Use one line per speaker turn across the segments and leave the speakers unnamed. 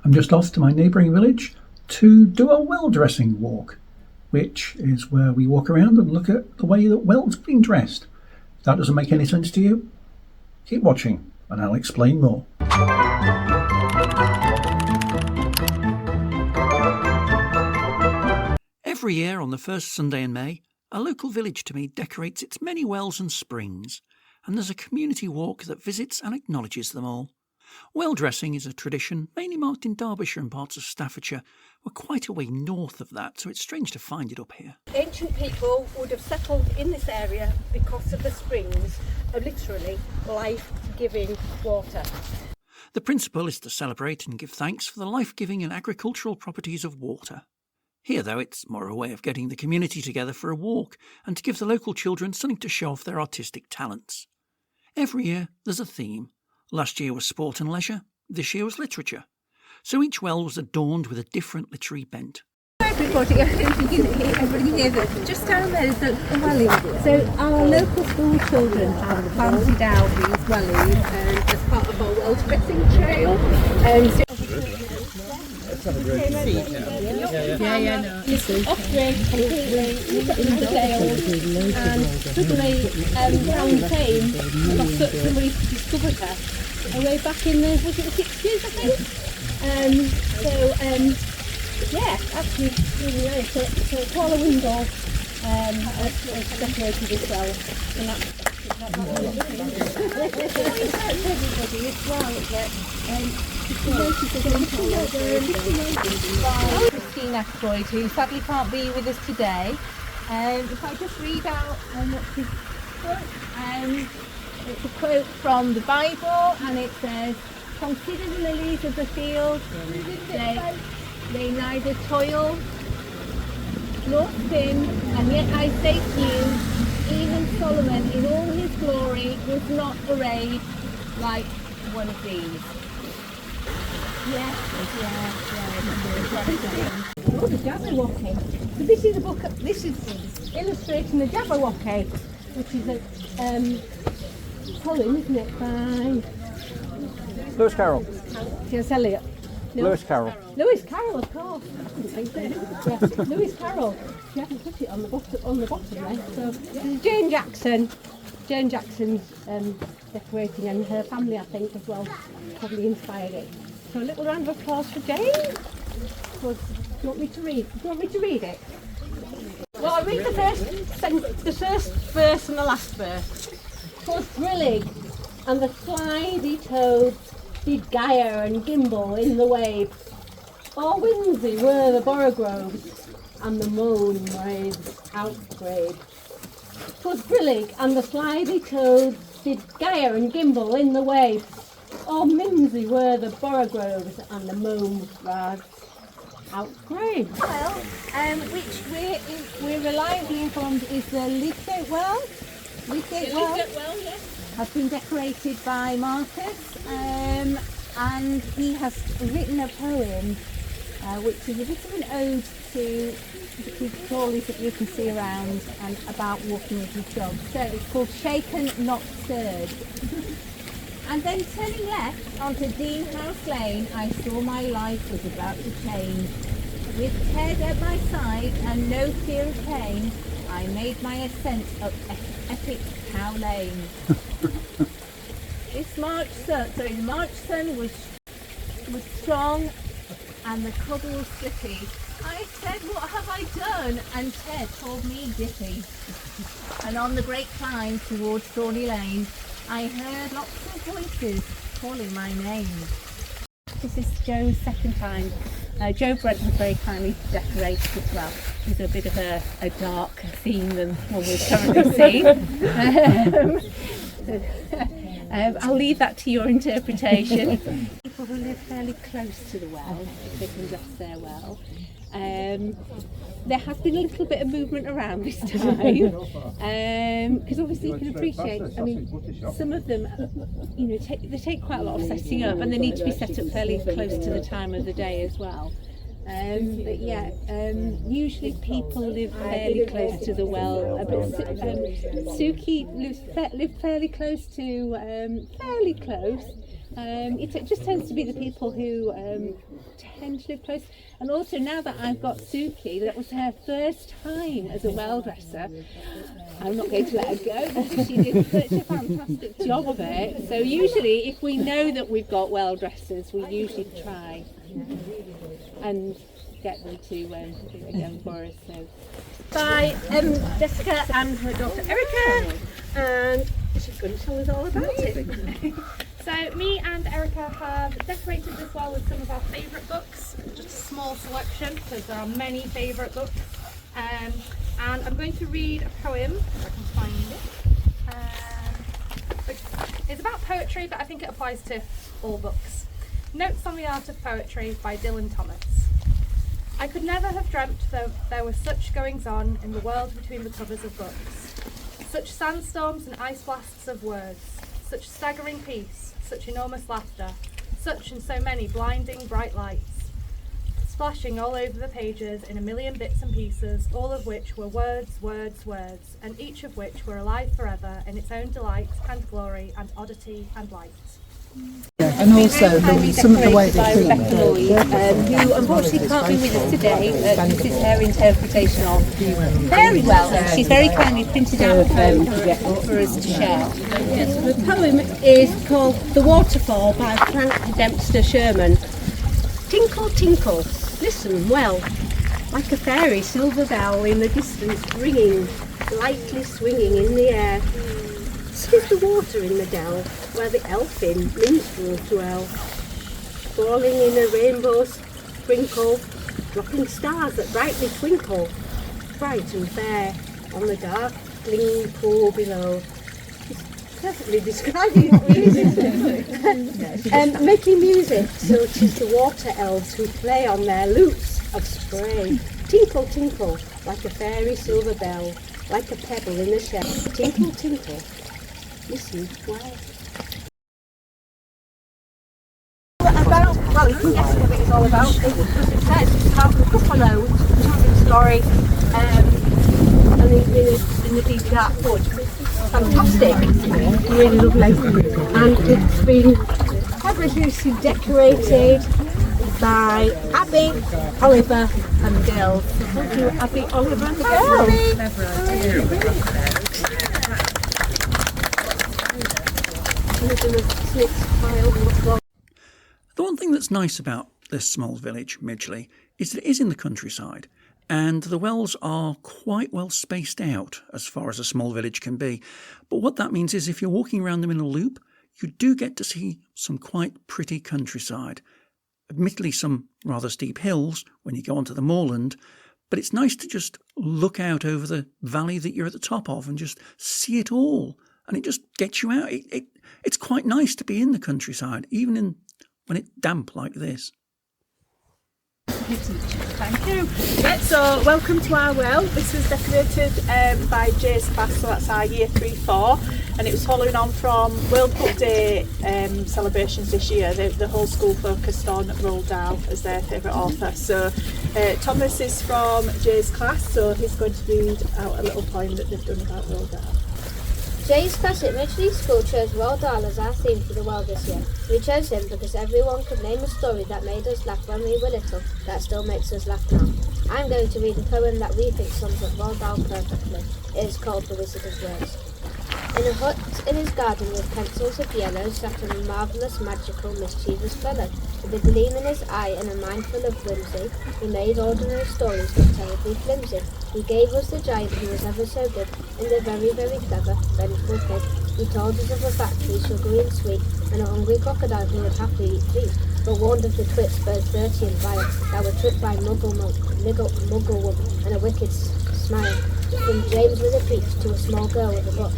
I'm just off to my neighbouring village to do a well dressing walk, which is where we walk around and look at the way that wells have been dressed. If that doesn't make any sense to you, keep watching and I'll explain more.
Every year on the first Sunday in May, a local village to me decorates its many wells and springs, and there's a community walk that visits and acknowledges them all. Well dressing is a tradition mainly marked in Derbyshire and parts of Staffordshire. We're quite a way north of that, so it's strange to find it up here.
Ancient people would have settled in this area because of the springs of literally life-giving water.
The principle is to celebrate and give thanks for the life-giving and agricultural properties of water. Here, though, it's more a way of getting the community together for a walk and to give the local children something to show off their artistic talents. Every year there's a theme. Last year was sport and leisure, this year was literature. So each well was adorned with a different literary bent.
Everybody here, just down there is the wellies. So our local school children have planted out these wellies as part of our well dressing trail. Off-grid completely in the tail, and suddenly Helen Tame got somebody discovered her way back in the 60s, I think. Actually really nice. So Paula Windle has decorated as well, and that's everybody as well. Christina Freud, who sadly can't be with us today. If I just read out what's his quote, it's a quote from the Bible, and it says, "Consider the lilies of the field, they neither toil nor spin, and yet I say to you, even Solomon in all his glory was not arrayed like one of these." Oh, the Jabberwocky. So this is a book. This is illustrating the Jabberwocky, which is a poem, isn't it, by
Lewis Carroll.
T.S. Eliot. No.
Lewis Carroll.
Lewis Carroll, of course. I couldn't think of it. Lewis Carroll. She hasn't put it on the bottom there. So this is Jane Jackson. Jane Jackson's decorating, and her family, I think, as well, probably inspired it. So a little round of applause for Jane. Do you want me to read it? Well, I'll read the first verse and the last verse. 'Twas thrilling, and the slithy toads did gyre and gimble in the waves. All whimsy were the borogoves, and the moan waves outgrabe. 'Twas thrilling, and the slithy toads did gyre and gimble in the waves. All mimsy were the borogoves, and the mome rags outgrabe. Well, which we're reliably informed is the Lydgate Well. Lydgate Well, yes. Has been decorated by Marcus, and he has written a poem which is a bit of an ode to the crawlies that you can see around and about walking with his dog. So it's called Shaken Not Stirred. And then turning left onto Dean House Lane, I saw my life was about to change. With Ted at my side and no fear of pain, I made my ascent up epic Cow Lane. The March sun was strong and the cobbles slippy. I said, "What have I done?" And Ted told me dippy. And on the great climb towards Thorny Lane, I heard lots of voices calling my name. This is Joe's second time. Joe Brent has very kindly decorated as well. It's a bit of a darker theme than what we've currently seen. I'll leave that to your interpretation. People who live fairly close to the well, if they can dress their well. There has been a little bit of movement around this time, because obviously you can appreciate, I mean, some of them, they take quite a lot of setting up, and they need to be set up fairly close to the time of the day as well. Usually people live fairly close to the well. Suki lived fairly close to, It just tends to be the people who tend to live close. And also now that I've got Suki, that was her first time as a well dresser. I'm not going to let her go because she did such a fantastic job of it. So usually if we know that we've got well dressers, we usually try and get them to do it again for us. So.
By Jessica and her daughter Erica, and she's going to tell us all about it.
So me and Erica have decorated this wall with some of our favourite books, just a small selection because there are many favourite books. And I'm going to read a poem, if I can find it, which is about poetry, but I think it applies to all books. Notes on the Art of Poetry by Dylan Thomas. I could never have dreamt that there were such goings on in the world between the covers of books. Such sandstorms and ice blasts of words, such staggering peace, such enormous laughter, such and so many blinding bright lights, splashing all over the pages in a million bits and pieces, all of which were words, words, words, and each of which were alive forever in its own delight and glory and oddity and light.
And also some of the way
by
they
Rebecca Lloyd, who unfortunately can't be with us today. This is her interpretation of very well. She's very kindly printed out a poem for us to share.
The poem is called The Waterfall by Frank Dempster Sherman. Tinkle, tinkle, listen well, like a fairy silver bell in the distance ringing, lightly swinging in the air. Is the water in the dell where the elfin minstrels dwell, falling in a rainbow sprinkle, dropping stars that brightly twinkle, bright and fair on the darkling pool below. It's perfectly describing what we is. Making music, so 'tis the water elves who play on their lutes of spray. Tinkle, tinkle, like a fairy silver bell, like a pebble in a shell. Tinkle, tinkle. Listen, well. Well, you can guess what it's all about. It says it's about the buffalo, children's story, and in the deep dark wood. Fantastic, really lovely. And it's been cleverly decorated by Abby, Oliver, and the girls. Thank you, Abby, Oliver, and the girls.
The one thing that's nice about this small village, Midgely, is that it is in the countryside, and the wells are quite well spaced out as far as a small village can be. But what that means is if you're walking around them in a loop, you do get to see some quite pretty countryside. Admittedly, some rather steep hills when you go onto the moorland, but it's nice to just look out over the valley that you're at the top of and just see it all. And it just gets you out. It's quite nice to be in the countryside, even when it's damp like this.
Thank you. Yeah, so welcome to our well. This was decorated by Jay's class, so that's our year 3-4, and it was following on from World Book Day celebrations this year. The whole school focused on Roald Dahl as their favourite author. So Thomas is from Jay's class, so he's going to read out a little poem that they've done about Roald Dahl.
Jay's class at Midgely School chose Roald Dahl as our theme for the world this year. We chose him because everyone could name a story that made us laugh when we were little, that still makes us laugh now. I'm going to read a poem that we think sums up Roald Dahl perfectly. It is called The Wizard of Words. In a hut in his garden with pencils of yellow sat a marvellous, magical, mischievous fellow. With a gleam in his eye and a mind full of whimsy, he made ordinary stories look terribly flimsy. He gave us the giant who was ever so good, and the very, very clever, vengeful pig. He told us of a factory, sugary and sweet, and a hungry crocodile who would happily eat feet, but warned of the twits, both dirty and vile, that were tricked by muggle woman and a wicked smile. From James with a peach to a small girl with a book,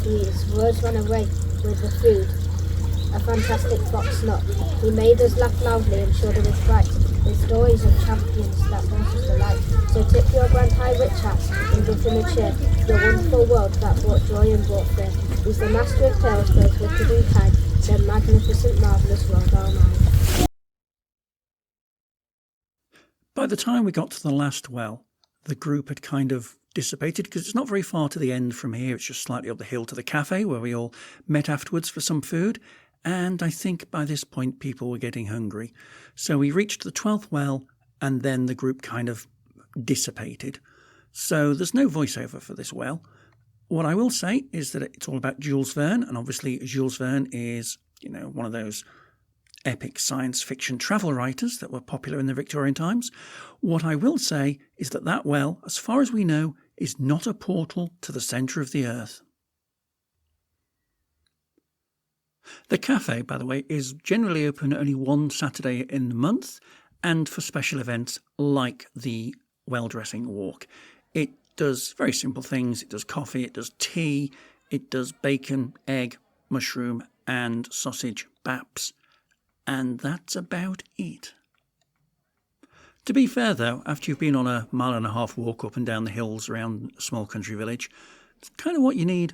his words ran away with the food, a fantastic fox nut. He made us laugh loudly and shudder with fright, with stories of champions that brought us delight. So tip your grand high witch hat and give him a cheer, the wonderful world that brought joy and brought fear. He's the master of tales, both wicked and kind, the magnificent, marvellous Roald Dahl man.
By the time we got to the last well, the group had kind of dissipated because it's not very far to the end from here. It's just slightly up the hill to the cafe where we all met afterwards for some food. and I think by this point people were getting hungry. So we reached the 12th well, and then the group kind of dissipated. So there's no voiceover for this well. What I will say is that it's all about Jules Verne, and obviously Jules Verne is, one of those epic science fiction travel writers that were popular in the Victorian times. What I will say is that that well, as far as we know, is not a portal to the centre of the earth. The cafe, by the way, is generally open only one Saturday in the month, and for special events like the well dressing walk. It does very simple things. It does coffee, it does tea, it does bacon, egg, mushroom and sausage baps. And that's about it. To be fair, though, after you've been on a 1.5 mile walk up and down the hills around a small country village, it's kind of what you need.